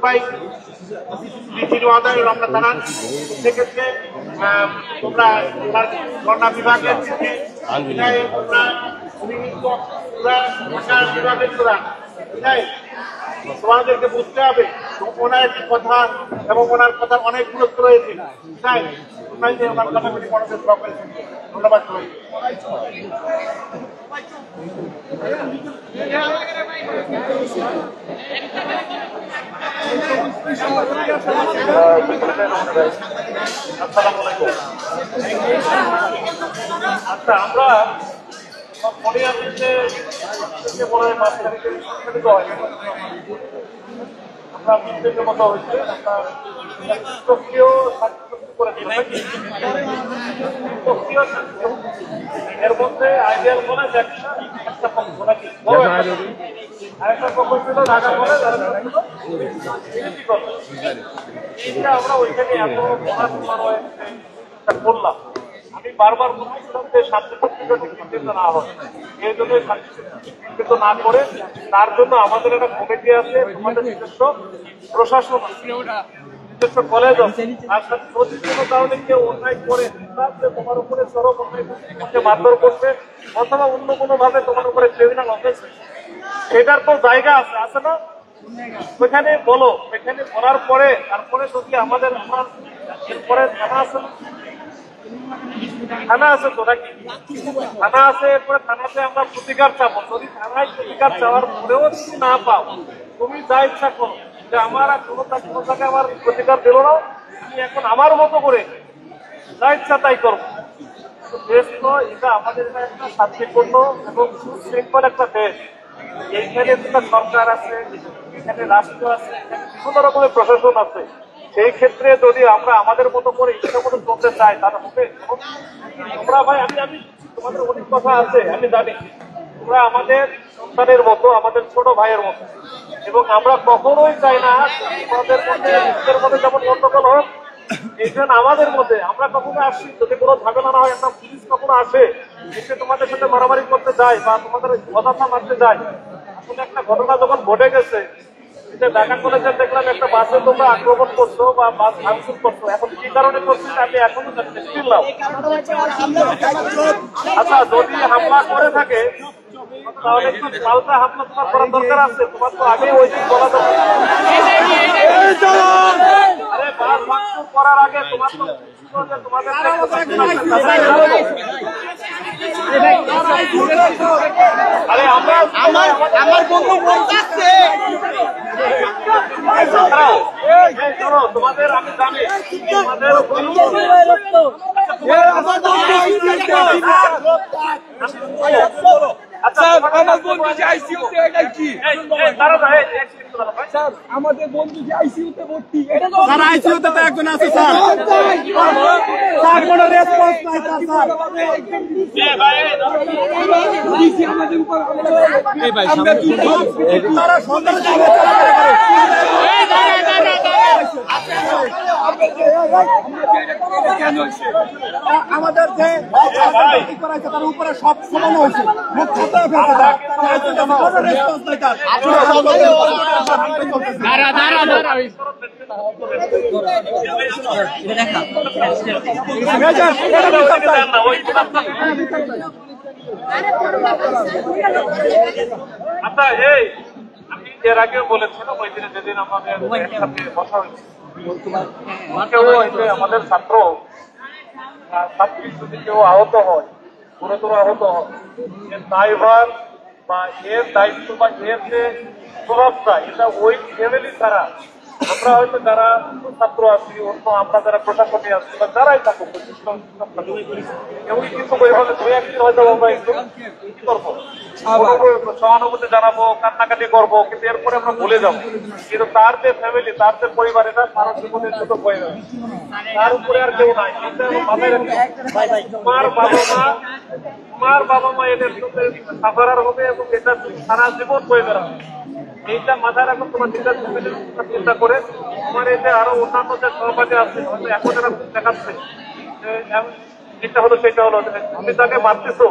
ভাই আমরা জানান সেক্ষেত্রে তোমরা বন্যা বিভাগের তোমাদেরকে বুঝতে হবে ওনার কথা এবং ওনার কথার অনেক গুরুত্ব রয়েছে তাই তোমরা যে ওনার কথাগুলি মনোযোগ করেছেন ধন্যবাদ সবাই। আচ্ছা আমরা মনে আছে যে মনে হয় 5 তারিখে সংগঠিত হয় আমরা মিটিংয়ের মতো হয়েছে আমরা সক্রিয় এর মধ্যে আইডিয়াল কলেজ একটা পক্ষ নাকি আরেকটা পক্ষ ছিল ঢাকা কলেজ এইটা আমরা ওইখানে এত বললাম আমি বারবার বলছিলাম যে শান্তিপূর্ণ না হয় এই জন্য শান্তিপূর্ণ না করে তার জন্য আমাদের একটা কমিটি আছে আমাদের নিজস্ব প্রশাসন নিজস্ব কলেজ আর সাথে যদি কোনো কারণে কেউ অন্যায় করে তোমার উপরে চরম অন্যায় মারধর করবে অথবা অন্য কোনো ভাবে তোমার উপরে ক্রিমিনাল অফেন্স সেটার তো জায়গা আছে আছে না ওইখানে বলো ওইখানে বলার পরে তারপরে যদি আমাদের এরপরে থানা আছে থানা আছে তো নাকি থানা আছে এরপরে থানাতে আমরা প্রতিকার চাবো যদি থানায় প্রতিকার চাওয়ার পরেও তুমি না পাও তুমি যা ইচ্ছা করো যে আমার কোনো জায়গায় আমার প্রতিকার দিল না আমি এখন আমার মতো করে যা ইচ্ছা তাই করবো দেশ নয় এটা আমাদের একটা শান্তিপূর্ণ এবং সুশৃঙ্খল একটা দেশ এইখানে একটা সরকার আছে এখানে রাষ্ট্র আছে বিভিন্ন রকমের প্রশাসন আছে সেই ক্ষেত্রে যদি আমরা আমাদের মতো করে ইচ্ছা মতো চলতে চাই তাহলে হবে তোমরা ভাই আমি তোমাদের অনেক কথা আছে আমি জানি তোমরা আমাদের সন্তানের মতো আমাদের ছোট ভাইয়ের মতো এবং আমরা কখনোই চাই না তোমাদের মধ্যে নিজেদের মধ্যে যেমন গন্ডগোল হোক এই জন্য আমাদের মধ্যে আমরা কখনো আসি যদি কোনো ঝামেলা না হয় একটা পুলিশ কখনো আসে এসে তোমাদের সাথে মারামারি করতে যায় বা তোমাদের অযথা মারতে যায় আসলে একটা ঘটনা যখন ঘটে গেছে ঢাকা কলেজে দেখলাম একটা বাসে তোমরা আক্রমণ করছো বা বাস ভাঙচুর করছো এখন কি কারণে করছো আমি এখনো শুনলাম আচ্ছা যদি হামলা করে থাকে তাহলে একটু পাল্টা হামলা তোমার করার দরকার আছে তোমার তো আগে ওই দিন বলা দরকার আরে বাস ভাঙচুর করার আগে তোমার তো তোমাদের আরে আমার বন্ধু বলতেছে তোমাদের আমি জানি আমাদের বন্ধু যে আইসিইউতে ভর্তি আইসিইউতে তো একজন আছে স্যার কোনো রেসপন্স নাই স্যার আমাদের উপর আমাদের যে করাইছে তার উপরে সব সমানো হয়েছে আচ্ছা এই আমি এর আগেও বলেছিলাম ওই দিনে যেদিন আমাদের সাথে বসা হয়েছে আমাদের ছাত্র ছাত্রী যদি কেউ আহত হয় গুরুতর আহত হয় এর দায়ভার বা এর দায়িত্ব বা এর যে প্রভাবটা এটা ওই ফ্যামিলি ছাড়া আমরা হয়তো যারা ছাত্র আছি অন্য আমরা যারা প্রশাসনে আছি বা যারাই থাকুক কেউই কিন্তু ওইভাবে দুই একদিন হয়তো আমরা একটু কি করবো সহানুভূতি জানাবো কান্নাকাটি করবো কিন্তু এরপরে আমরা ভুলে যাবো কিন্তু তার যে ফ্যামিলি তার যে পরিবার এটা সারা জীবনের জন্য হয়ে যাবে তার উপরে আর কেউ নাই তোমার বাবা মা এদের সাফারার হবে এবং এটা সারা জীবন হয়ে বেড়াবে এইটা মাথায় রাখো তোমার চিন্তা করে তোমার এতে আরো অন্যান্য যে সহপাঠী আছে হয়তো এখন এরা দেখাচ্ছে যেটা হলো সেটা হলো তুমি তাকে মারতেছো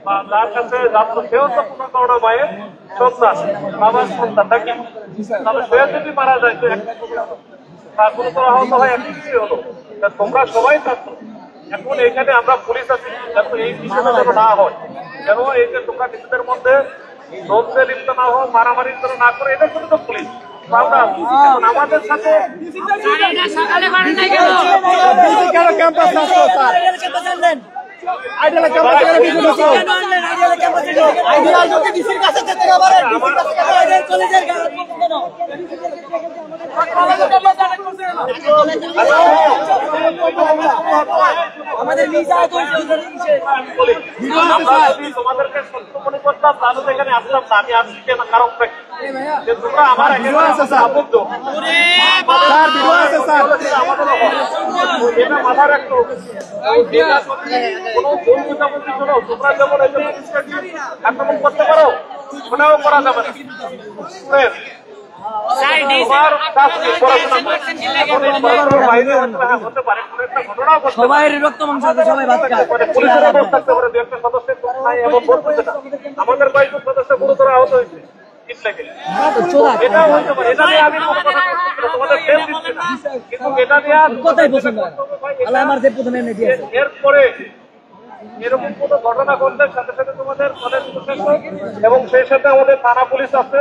বা যার কাছে যাচ্ছ সেও তো কোনো কারণে মায়ের সন্তান, বাবার সন্তান নাকি? তাহলে সে যদি মারা যায় তো তার কোনো তো আহত হয় একই কিছুই হলো। তোমরা সবাই থাকতো, এখন এইখানে আমরা পুলিশ আছি যাতে এই বিষয়টা যেন না হয়, যেন এই যে তোমরা নিজেদের মধ্যে দ্বন্দ্বে লিপ্ত না হও, মারামারি যেন না করে, এটার জন্য তো পুলিশ। আমরা আমাদের সাথে সকালে করেন নাই কেন? কেন ক্যাম্পাস নষ্ট স্যার? আইডিয়াল ক্যাম্পাস কেন কিছু নষ্ট? আইডিয়াল যদি ডিসির কাছে যেতে না পারে, ডিসির কাছে আইডিয়াল কলেজের কেন? আমাদের ভিসা তো তোমাদেরকে সত্য মনে করতাম তাহলে তো এখানে আসলাম না। আমি আসছি কেন? কারণ যে তোমরা আমার আবদ্ধ এটা মাথা রাখতো। কোনো বন্ধুতা বলছি শোনো, তোমরা যেমন আক্রমণ করতে পারো ওটাও করা যাবে না। সবাই রক্ত মাংস সবাই ভাত খায়। পুলিশের অবস্থা থাকতে পারে, দু একটা সদস্যের নাই এমন বলতেছে না। আমাদের কয়েকজন সদস্য গুরুতর আহত হয়েছে। এটাও হতে পারে, এটা নিয়ে আমি কোনো কথা বলছি না, তোমাদের ফেল দিচ্ছি না, কিন্তু এটা নিয়ে কথাই পছন্দ হয় আল্লাহ আমার যে প্রথমে এনে দিয়েছে। এরপরে এরকম কোনো ঘটনা ঘটলে সাথে সাথে তোমাদের কলেজ প্রশাসন এবং সেই সাথে আমাদের থানা পুলিশ আছে,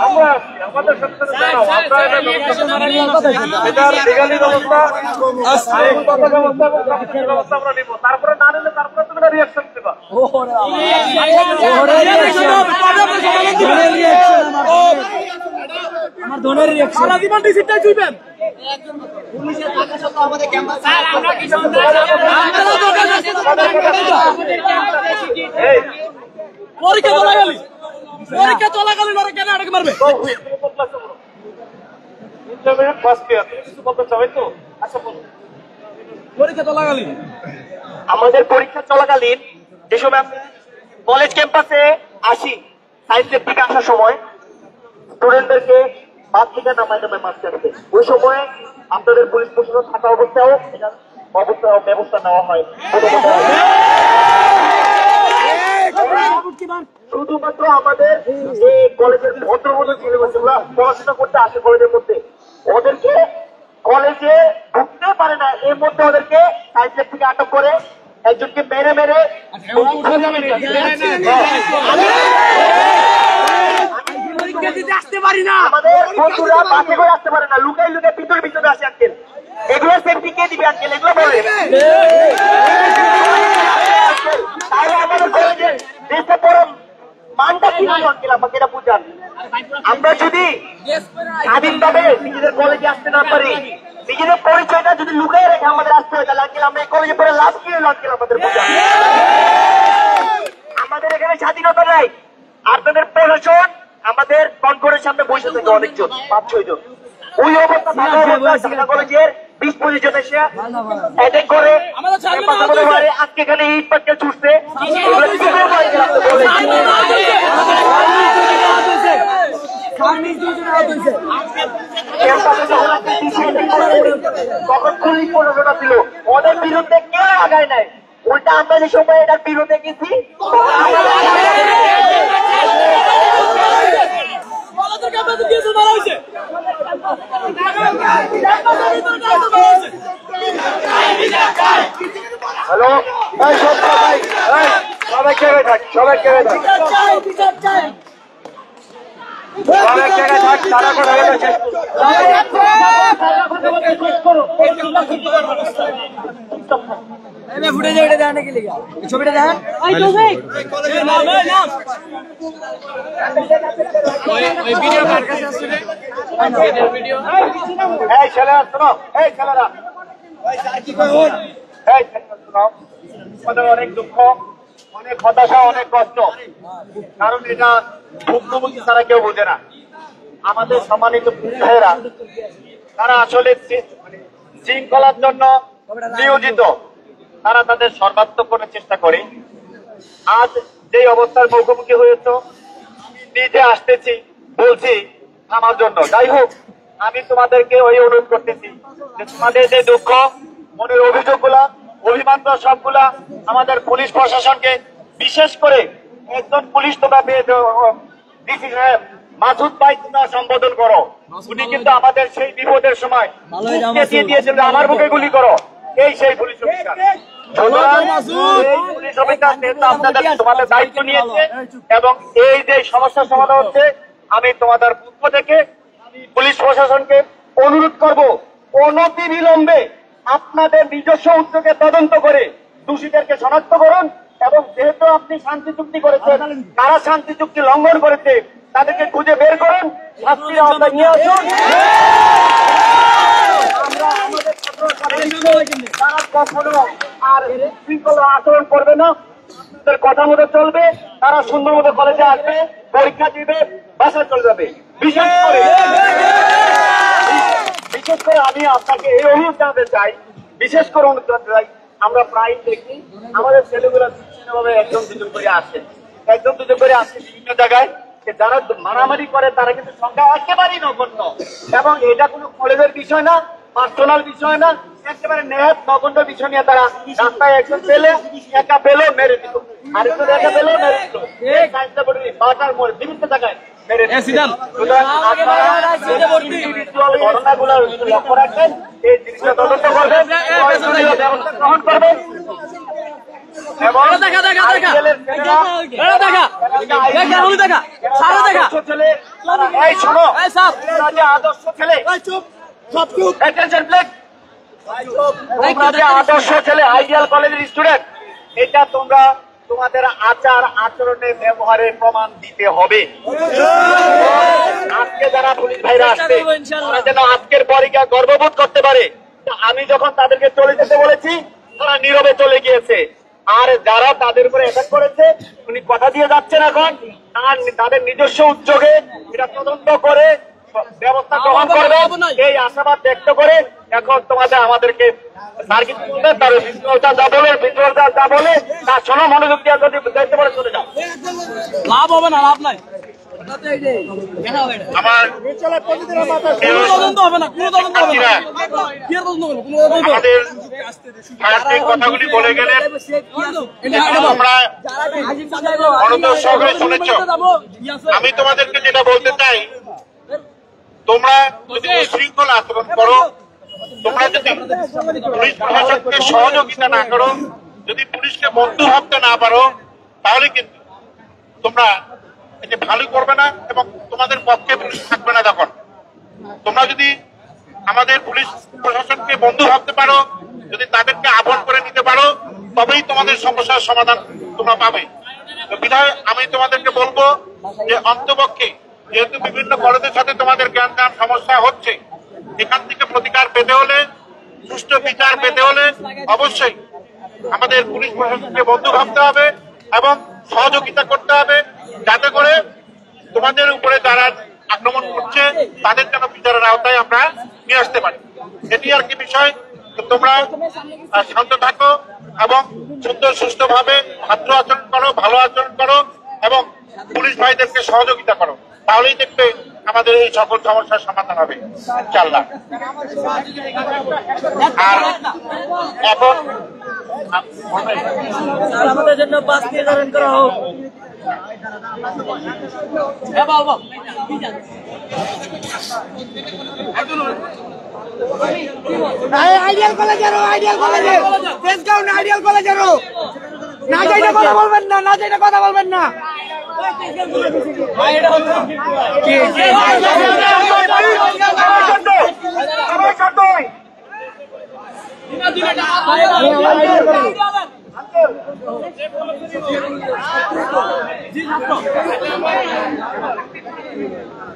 আমরা আছি, আমাদের সাথে সাথে জানাও, আমরা এটার লিগালি ব্যবস্থা, আইনগত ব্যবস্থা এবং প্রশাসনিক ব্যবস্থা আমরা নিব। তারপরে না নিলে তারপরে তুমি রিয়াকশন দিবা। আমার ধনের রিঅ্যাকশন সারা জীবন ডিসিটাই দিবেন। পুলিশের টাকা সত্ত্বেও আমাদের ক্যাম্পাস স্যার আমরা কি সন্ত্রাস? এই পরীক্ষা চলাকালীন ওরা কেন আটকে মারবে? ইন্টারমিডিয়েট ফার্স্ট ইয়ার, তুমি কিছু বলতে চাও তো? আচ্ছা বলো। পরীক্ষা চলাকালীন আমাদের পরীক্ষা চলাকালীন যে সময় আমি কলেজ ক্যাম্পাসে আসি, সায়েন্স ল্যাব থেকে আসার সময় স্টুডেন্টদেরকে বাস থেকে নামাইতে মারতে আসছে। ওই সময় আপনাদের পুলিশ প্রশাসন থাকা অবস্থাও এটা ব্যবস্থা নেওয়া হয়। শুধুমাত্র আমাদের যে কলেজের ভদ্রভদ্র ছেলেমেয়েরা পড়াশোনা করতে আসে কলেজের মধ্যে, ওদেরকে কলেজে ঢুকতে পারে না, এর মধ্যে ওদেরকে সায়েন্স ল্যাব থেকে আটক করে একজনকে মেরে মেরে আসতে পারি না। আমাদের বন্ধুরা বাসে করে আসতে পারে না, লুকাই লুকাই ভিতরে ভিতরে আসে আঙ্কেল। এগুলো সেফটি কে দিবে আঙ্কেল? এগুলো বলে তাহলে আমাদের কলেজের দেশে পড়ো মানটা কি হলো আঙ্কেল? আমাকে এটা বুঝান। আমরা যদি স্বাধীনভাবে নিজেদের কলেজে আসতে না পারি, নিজেদের পরিচয়টা যদি লুকাই রেখে আমাদের আসতে হয়, তাহলে আঙ্কেল আমরা এই কলেজে পড়ে লাভ কি হলো আঙ্কেল? আমাদের বুঝান। আমাদের এখানে স্বাধীনতা নাই, আপনাদের প্রশাসন আমাদের কনকরের সামনে বসে থাকে অনেকজন, 5-6 জন। ওই অবস্থা থাকা অবস্থা ঢাকা কলেজের 20-25 জন এসে অ্যাটাক করে আজকে এখানে ইট পাটকেল ছুটছে। তখন পুলিশ প্রশাসন ছিল, ওদের বিরুদ্ধে কেউ আগায় নাই, উল্টা আমরা যে সময় এটার বিরুদ্ধে গেছি হ্যালো, সবাই কেড়ে থাক, সবাই কেড়ে থাক, সবাই কেড়ে থাক, তারা করে ফুটে যে দেন নাকি লিখা ছবিটা দেখেন। এই ছেলেরা শোনো, এই ছেলেরা শোনো, অনেক দুঃখ, অনেক হতাশা, অনেক কষ্ট, কারণ এটা ভুক্তভোগী ছাড়া কেউ বোঝে না। আমাদের সম্মানিত ভাইয়েরা তারা আসলে শৃঙ্খলার জন্য নিয়োজিত, তারা তাদের সর্বাত্মক করার চেষ্টা করে। আজ যে অবস্থার মুখোমুখি হয়েছে, নিজে আসতেছি বলছি আমার জন্য। যাই হোক, আমি তোমাদেরকে ওই অনুরোধ করতেছি যে তোমাদের যে দুঃখ, মনের অভিযোগ গুলা অভিমানটা সবগুলা আমাদের পুলিশ প্রশাসনকে, বিশেষ করে একজন পুলিশ তোমরা ডিসি সাহেব মাসুদ ভাই তোমরা সম্বোধন করো। উনি কিন্তু আমাদের সেই বিপদের সময় দিয়ে দিয়েছেন আমার বুকে গুলি করো, এই সেই পুলিশ অফিসার। পুলিশ অফিসার আপনাদের তোমাদের দায়িত্ব নিয়েছে এবং এই যে সমস্যার সমাধান হচ্ছে, আমি তোমাদের পক্ষ থেকে পুলিশ প্রশাসনকে অনুরোধ করব অনতিবিলম্বে আপনাদের নিজস্ব উদ্যোগে তদন্ত করে দোষীদেরকে শনাক্ত করুন এবং যেহেতু আপনি শান্তি চুক্তি করেছেন, কারা শান্তি চুক্তি লঙ্ঘন করেছে তাদেরকে খুঁজে বের করুন, শাস্তির আওতায় নিয়ে আসুন। আমরা আমাদের তারা কখনো আর শৃঙ্খলা আচরণ করবে না, তাদের কথা মতো চলবে, তারা সুন্দর মতো কলেজে আসবে, পরীক্ষা দিবে, বাসায় চলে যাবে। বিশেষ করে আমি আপনাকে এই অনুরোধ জানাতে চাই, বিশেষ করে অনুরোধ জানাতে চাই, আমরা প্রায় দেখি আমাদের ছেলেগুলো বিভিন্নভাবে একজন দুজন করে আসে বিভিন্ন জায়গায়, যারা মারামারি করে তারা কিন্তু সংখ্যা একেবারেই নগণ্য এবং এটা কোনো কলেজের বিষয় না, পার্সোনাল বিষয় না, একেবারে নেহাত নগণ্য বিষয় নিয়ে তারা রাস্তায় একজন পেলে একা পেলেও মেরে দিত, আরেকজন একা পেলেও মেরে দিত, বাজার মোড় বিভিন্ন জায়গায় মেরে দিত। ঘটনাগুলো লক্ষ্য রাখবেন, এই জিনিসটা তদন্ত করবেন, ব্যবস্থা গ্রহণ করবেন। আদর্শ ছেলে, আদর্শ ছেলে, আইডিয়াল কলেজের স্টুডেন্ট, এটা তোমরা তোমাদের আচার আচরণে ব্যবহারের প্রমাণ দিতে হবে। আজকে যারা পুলিশ ভাইরা আসছে তারা যেন আজকের পরীক্ষা গর্ববোধ করতে পারে। আমি যখন তাদেরকে চলে যেতে বলেছি তারা নীরবে চলে গিয়েছে, আর যারা তাদের উপরে অ্যাটাক করেছে উনি কথা দিয়ে যাচ্ছেন এখন তাদের নিজস্ব উদ্যোগে এটা তদন্ত করে ব্যবস্থা গ্রহণ করবে, এই আশাবাদ ব্যক্ত করে এখন তোমাদের আমাদেরকে যা বলে তার শোনো, মনোযোগ দিয়ে যদি দেখতে পারে চলে যাও, লাভ হবে না, লাভ নাই। কথাগুলি বলে গেলেন, আমি তোমাদেরকে যেটা বলতে চাই, তোমরা যদি উশৃঙ্খল আচরণ করো, তোমরা যদি পুলিশ প্রশাসনকে সহযোগিতা না করো, যদি পুলিশকে বন্ধু ভাবতে না পারো, তাহলে কিন্তু তোমরা এটা ভালো করবে না এবং তোমাদের পক্ষে পুলিশ থাকবে না। তখন তোমরা যদি আমাদের পুলিশ প্রশাসনকে বন্ধু ভাবতে পারো, যদি তাদেরকে আপন করে নিতে পারো, তবেই তোমাদের সমস্যার সমাধান তোমরা পাবে। বিধায় আমি তোমাদেরকে বলবো যে অন্তপক্ষে যেহেতু বিভিন্ন কলেজের সাথে তোমাদের জ্ঞান সমস্যা হচ্ছে, এখান থেকে প্রতিকার পেতে হলে, সুষ্ঠু বিচার পেতে হলে অবশ্যই আমাদের পুলিশ প্রশাসনকে বন্ধু ভাবতে হবে এবং সহযোগিতা করতে হবে, যাতে করে তোমাদের উপরে যারা আক্রমণ করছে তাদের যেন বিচারের আওতায় আমরা নিয়ে আসতে পারি। এটি আর কি বিষয়। তোমরা শান্ত থাকো এবং সুন্দর সুস্থ ভাবে ছাত্র আচরণ করো, ভালো আচরণ করো এবং পুলিশ ভাইদেরকে সহযোগিতা করো, তাহলেই দেখবে আমাদের এই সকল সমস্যার সমাধান হবে ইনশাআল্লাহ। আর এখন আমাদের জন্য 5 নির্ধারণ করা হোক। আইডিয়াল কলেজেরও, আইডিয়াল কলেজের তেজগাঁও আইডিয়াল কলেজেরও না যাইটা কথা বলবেন না, না যাইটা কথা বলবেন না।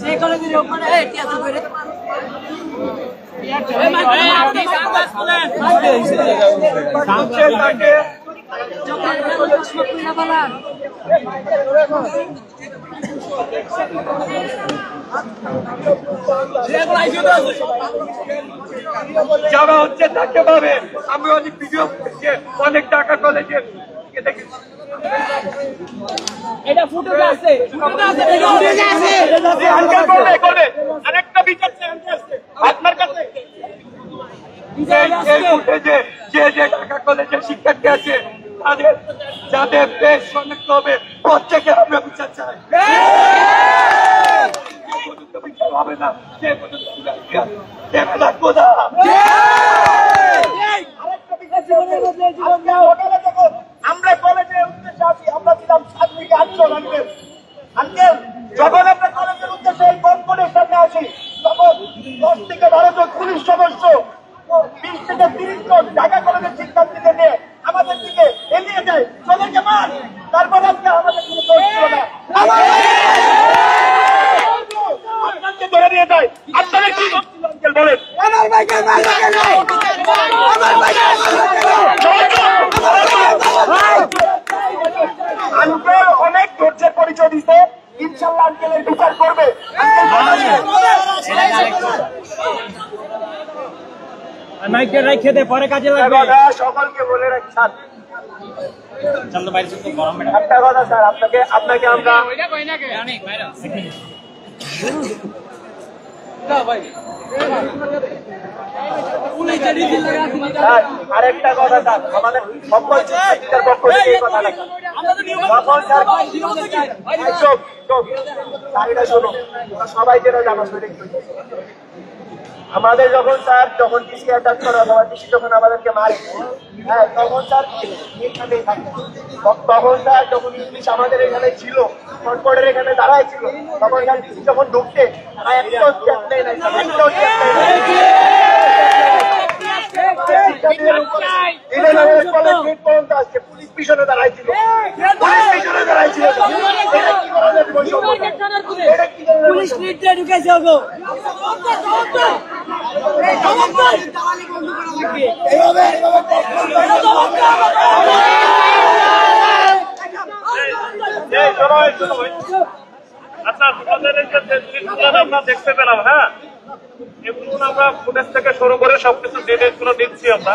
যে কলেজের ওখানে টিয়াসু করে যারা হচ্ছে তাকে পাবে। আমি অনেক ভিডিও করছি, অনেক টাকা কলেজে এটা ফুটেজে আছে, করবে আরেকটা বিচার আপনার কাছে। যে যে ঢাকা কলেজে শিক্ষার্থী আছে তাদের যাদের দেশ শনাক্ত হবে প্রত্যেকের আমরা বিচার চাই। বিচার হবে না সে পর্যন্ত দেবে না কোথা। আমরা কলেজের উদ্দেশ্যে আসি, আমরা ছিলাম 7 থেকে 8 জন আঙ্কেল। যখন আমরা কলেজের উদ্দেশ্যে এই কনকনের সামনে আসি তখন 10 থেকে 12 জন পুলিশ সদস্য 20 থেকে 30 জন ঢাকা কলেজের শিক্ষার্থীদের নিয়ে আমাদের দিকে এগিয়ে যায়, চলেকে মার। তারপর আজকে আমাদের কোনো দোষ ছিল না, আপনাকে ধরে নিয়ে যায়। আপনারা কি করছেন আঙ্কেল বলেন? আমার ভাইকে মারবে কেন? আমার ভাইকে মারবে কেন? আঙ্কেল অনেক ধৈর্যের পরিচয় দিচ্ছে, ইনশাল্লাহ আঙ্কেলের বিচার করবে। মাইকে রাখে দে, পরে কাজে লাগবে। সকলকে বলে রাখি স্যার, একটা কথা স্যার, আপনাকে আমরা আরেকটা কথা স্যার, আমাদের সকল শিক্ষার্থীদের পক্ষ থেকে এই কথা নাকি সবাই যেন জানো, আমাদের যখন স্যার যখন ডিসি অ্যাটাক করা হয়, ডিসি যখন আমাদেরকে মারে, হ্যাঁ তখন স্যার এখানেই থাকে। তখন স্যার যখন ইংলিশ আমাদের এখানে ছিল, কনকর্ডের এখানে দাঁড়ায় ছিল, তখন স্যার ডিসি যখন ঢুকতে তারা একটাও স্টেপ নেই নাই, একটাও স্টেপ নেই। পুলিশ পিছনে দাঁড়াইছিল, পুলিশ নিতে ঢুকেছে গো। আচ্ছা, তোমাদের এই যে জিনিসগুলো আমরা দেখতে পেলাম, হ্যাঁ এগুলো আমরা ফুটেজ থেকে শুরু করে সবকিছু ডিটেইলস গুলো দিচ্ছি। আমরা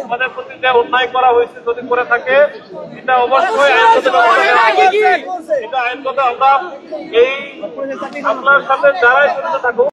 আমাদের প্রতি যে অন্যায় করা হয়েছে যদি করে থাকে এটা অবশ্যই আইনগত ব্যবস্থা নেওয়া হবে। এটা আইনগত আমরা এই আপনার সাথে যারাই জড়িত থাকুক